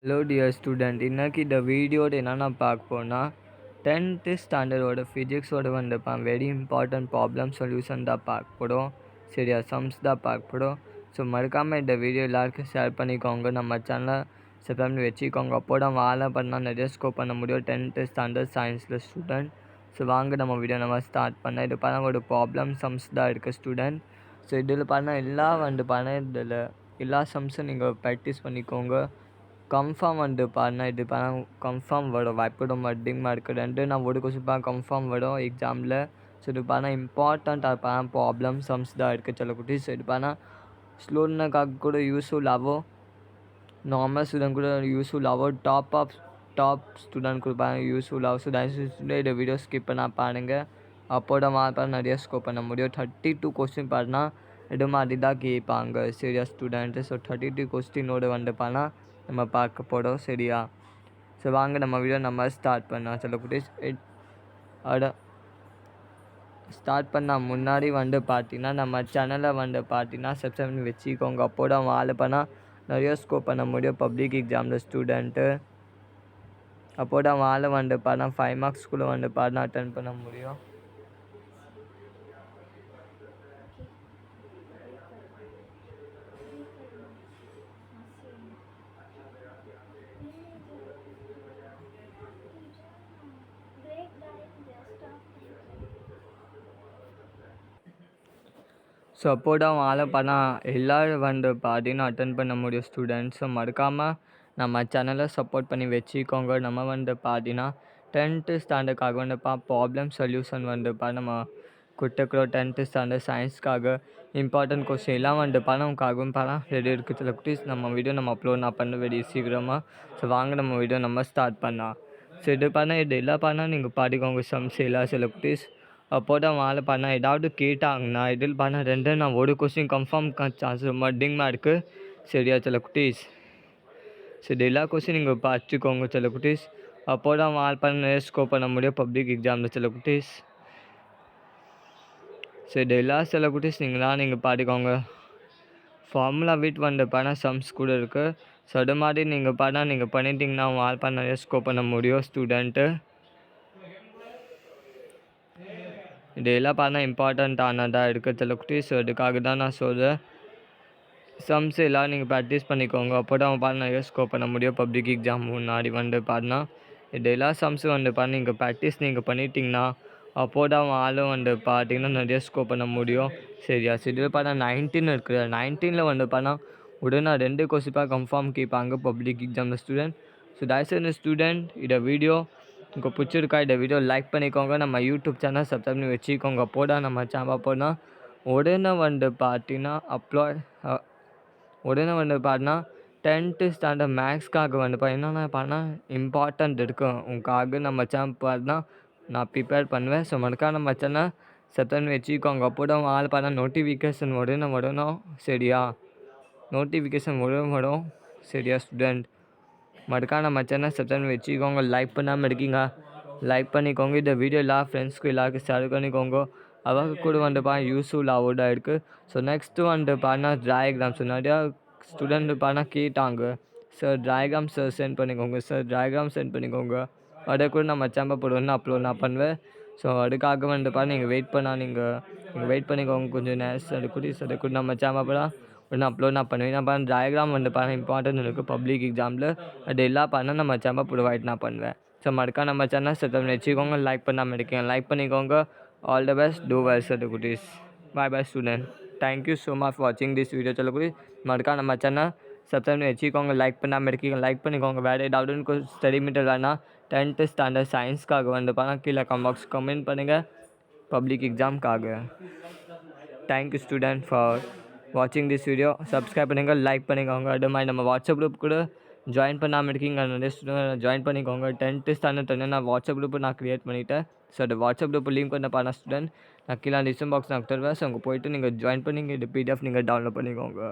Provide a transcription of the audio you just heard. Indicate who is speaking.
Speaker 1: Hello dear student, இன்னைக்கு இந்த வீடியோட என்னென்ன பார்க்க போனால் 10th ஸ்டாண்டர்டோட ஃபிசிக்ஸோட வந்துப்பான் வெரி இம்பார்ட்டன்ட் ப்ராப்ளம் சொல்யூஷன் தான் பார்க்க போகிறோம். சரியா, சம்ஸ் தான் பார்க்க போகிறோம். ஸோ மறக்காமல் இந்த வீடியோ எல்லாருக்கும் ஷேர் பண்ணிக்கோங்க. நம்ம சேனலை சப்ஸ்கிரைப் பண்ணி வச்சுக்கோங்க. அப்போ தான் வாழை பண்ணால் நிறைய ஸ்கோர் பண்ண முடியும் 10th ஸ்டாண்டர்ட் சயின்ஸில் ஸ்டூடெண்ட். ஸோ வாங்க நம்ம வீடியோ நம்ம ஸ்டார்ட் பண்ண. இது பண்ண ஒரு ப்ராப்ளம் சம்ஸ் தான் இருக்குது ஸ்டூடெண்ட். ஸோ இதில் பண்ண இதில் எல்லா சம்ஸும் நீங்கள் ப்ராக்டிஸ் பண்ணிக்கோங்க. கன்ஃபார்ம் இது கன்ஃபார்ம் வரும். வாய்ப்பிடும் அதிகமாக இருக்குது. 2 நான் ஒரு கொஸ்டின் கன்ஃபார்ம் வரும் எக்ஸாமில். ஸோ இது இம்பார்ட்டண்ட்டாக ப்ராப்ளம் சம்ஸ் தான் இருக்குது சில குட்டீஸ். இது ஸ்டூடெண்ட்டுக்காக கூட யூஸ்ஃபுல் ஆகும். நார்மல் ஸ்டூடெண்ட் கூட யூஸ்ஃபுல் ஆகும். டாப் ஸ்டூடெண்ட் கூட யூஸ்ஃபுல் ஆகும். ஸோ தயவுசெய்து இந்த வீடியோ ஸ்கிப் பண்ண பாருங்கள். அப்போட நிறைய ஸ்கோர் பண்ண முடியும். 32 கொஸ்டின் இது மாதிரி தான் கேட்பாங்க. சரியா ஸ்டூடெண்ட்டு. ஸோ 32 கொஸ்டினோடு நம்ம பார்க்க போகிறோம். சரியா, ஸோ வாங்க நம்ம வீடியோ நம்ம ஸ்டார்ட் பண்ணலாம். சில குட்டீஸ் ஸ்டார்ட் பண்ணால் முன்னாடி பார்த்தீங்கன்னா நம்ம சேனலை பார்த்தீங்கன்னா சப்ஸ்கிரைப் பண்ணி வச்சுக்கோங்க. அப்போட வாழை நிறைய ஸ்கோர் பண்ண முடியும் பப்ளிக் எக்ஸாமில் ஸ்டூடெண்ட்டு. அப்போட வாழை 5 மார்க்ஸ்குள்ளே அட்டன் பண்ண முடியும். ஸோ அப்போட வாழை எல்லோரும் பார்த்தீங்கன்னா அட்டன் பண்ண முடியும் ஸ்டூடெண்ட்ஸ். ஸோ மறக்காமல் நம்ம சேனலை சப்போர்ட் பண்ணி வச்சுக்கோங்க. நம்ம பார்த்தீங்கன்னா 10th ஸ்டாண்டர்டுக்காக ப்ராப்ளம் சொல்யூஷன் நம்ம கொடுத்துக்கிறோம். 10th ஸ்டாண்டர்ட் சயின்ஸ்க்காக இம்பார்ட்டன்ட் கொஸ்டின் எல்லாம் நமக்காகவும் ரெடி இருக்குது. சில குட்டீஸ் நம்ம வீடியோ நம்ம அப்லோட் பண்ண வெடி சீக்கிரமாக. ஸோ வாங்க நம்ம வீடியோ நம்ம ஸ்டார்ட் பண்ணலாம். ஸோ இது எல்லாம் நீங்கள் பாடிக்கோங்க சம்ஸ் எல்லாம் சில குட்டீஸ். அப்போது வாழை ஏதாவது கேட்டாங்கன்னா இதில் 2 நான் ஒரு கொஸ்டின் கன்ஃபார்ம் சான்ஸ் ரொம்ப அதிகமாக இருக்குது. சரியா சில குட்டீஸ். ஸோ இது எல்லா கொஸ்டின் நீங்கள் பார்த்துக்கோங்க சில குட்டீஸ். அப்போது வாழை நிறைய ஸ்கோர் பண்ண முடியும் பப்ளிக் எக்ஸாமில் சில குட்டீஸ். ஸோ இது சில குட்டீஸ் நீங்கள் பாடிக்கோங்க. ஃபார்முலா வீட் சம்ஸ் கூட இருக்குது. ஸோ அது மாதிரி நீங்கள் பண்ணிட்டீங்கன்னா வாழை நிறைய ஸ்கோர் பண்ண முடியும் ஸ்டூடெண்ட்டு. இது எல்லாம் இம்பார்ட்டண்ட்டானதாக இருக்குது சில குட்டீஸ். ஸோ இதுக்காக தான் நான் சொல்கிறேன். சம்ஸ் எல்லாம் நீங்கள் ப்ராக்டிஸ் பண்ணிக்கோங்க. அப்போ தான் நிறைய ஸ்கோர் பண்ண முடியும் பப்ளிக் எக்ஸாம் முன்னாடி இது எல்லா சம்ஸும் நீங்கள் ப்ராக்டிஸ் நீங்கள் பண்ணிட்டீங்கன்னா அப்போது ஆளும் பார்த்தீங்கன்னா நிறைய ஸ்கோர் பண்ண முடியும். சரியா, இது 19 இருக்குது. 19ல் உடனே 2 கொஸ்டின் கன்ஃபார்ம் கேட்பாங்க பப்ளிக் எக்ஸாமில் ஸ்டூடெண்ட். ஸோ தயவுசெய்து ஸ்டூடெண்ட் இந்த வீடியோ உங்களுக்கு பிடிச்சிருக்கா இந்த வீடியோ லைக் பண்ணிக்கோங்க. நம்ம யூடியூப் சேனல் சப்ஸ்கிரைப் பண்ணி வச்சுக்கோங்க. அப்போது நம்ம சேனல் போனால் உடனே பார்த்தீங்கன்னா உடனே பார்த்தீங்கன்னா 10th ஸ்டாண்டர்ட் மேக்ஸ்க்காக என்னென்ன இம்பார்ட்டண்ட் இருக்கும் உங்களுக்காக நம்ம சேனல் பார்த்தா நான் ப்ரிப்பேர் பண்ணுவேன். ஸோ மறக்காம நம்ம சேனல் சப்ஸ்கிரைப் பண்ணி வச்சுக்கோங்க. அப்போது ஆள் நோட்டிஃபிகேஷன் வரணும். சரியா, நோட்டிஃபிகேஷன் வரும். சரியா ஸ்டூடெண்ட். மறக்காம நம்ம சேனல் சப்ஸ்கிரைப் பண்ணி வச்சுக்கோங்க. லைக் பண்ணாமல் இருக்கீங்க, லைக் பண்ணிக்கோங்க. இந்த வீடியோ எல்லா ஃப்ரெண்ட்ஸ்க்கு எல்லாருக்கும் ஷேர் பண்ணிக்கோங்க. அவங்க கூட யூஸ்ஃபுல் ஆகுதா இருக்குது. ஸோ நெக்ஸ்ட்டு டயக்ராம்ஸ் நிறையா ஸ்டூடெண்ட் கேட்டாங்க. சார் டயக்ராம் சார் சென்ட் பண்ணிக்கோங்க, சார் டயக்ராம் சென்ட் பண்ணிக்கோங்க. அதை கூட நம்ம சேனல் போடுவேன் அப்லோட் நான் பண்ணுவேன். ஸோ அதுக்காக நீங்கள் வெயிட் பண்ணிக்கோங்க கொஞ்சம் நேரம். அதை கூட நம்ம சேனல் போடலாம் உடனே அப்லோட் நான் பண்ணுவேன். நான் டயக்ராம் இம்பார்ட்டன்ட் இருக்குது பப்ளிக் எக்ஸாமில். அது எல்லாம் நம்ம சேனல் ப்ரொவைட் நான் பண்ணுவேன். ஸோ மறக்காம நம்ம சேனல் சப்ஸ்கிரைப் பண்ணி வச்சுக்கோங்க. லைக் பண்ணாமல் இருக்கீங்க, லைக் பண்ணிக்கோங்க. All the best, do well குட்டீஸ். bye student. Thank you so much for watching this video. चलो कुछ मறக்காம நம்ம சேனல் சப்ஸ்கிரைப் பண்ணி வச்சுக்கோங்க. லைக் பண்ணாமல் இருக்கீங்க, லைக் பண்ணிக்கோங்க. வேறு ஏதாவது ஸ்டடி மெட்டீரியல் வேணால் 10th ஸ்டாண்டர்ட் சயின்ஸ்க்காக கீழே பாக்ஸ் கமெண்ட் பண்ணுங்கள் பப்ளிக் எக்ஸாமுக்காக. தேங்க்யூ ஸ்டூடெண்ட் ஃபார் வாட்சிங் திஸ் வீடியோ. சப்ஸ்கிரைப் பண்ணுங்கள், லைக் பண்ணிக்கோங்க. அது மாதிரி நம்ம வாட்ஸ்அப் குரூப் கூட ஜாயின் பண்ணாமல் இருக்கீங்க நிறைய ஸ்டூடெண்ட் ஜாயின் பண்ணிக்கோங்க. 10th ஸ்டாண்டர்ட் நான் வாட்ஸ்அப் குரூப்பு நான் க்ரியேட் பண்ணிவிட்டேன். ஸோ அது வாட்ஸ்அப் குரூப் லிங்க் ஸ்டூடெண்ட் நான் கீழே டிஸ்கிரிப்ஷன் பாக்ஸ் நான் தருவேன். ஸோ அங்கே போய்ட்டு நீங்கள் ஜாயின் பண்ணி இந்த PDF நீங்கள் டவுன்லோட் பண்ணிக்கோங்க.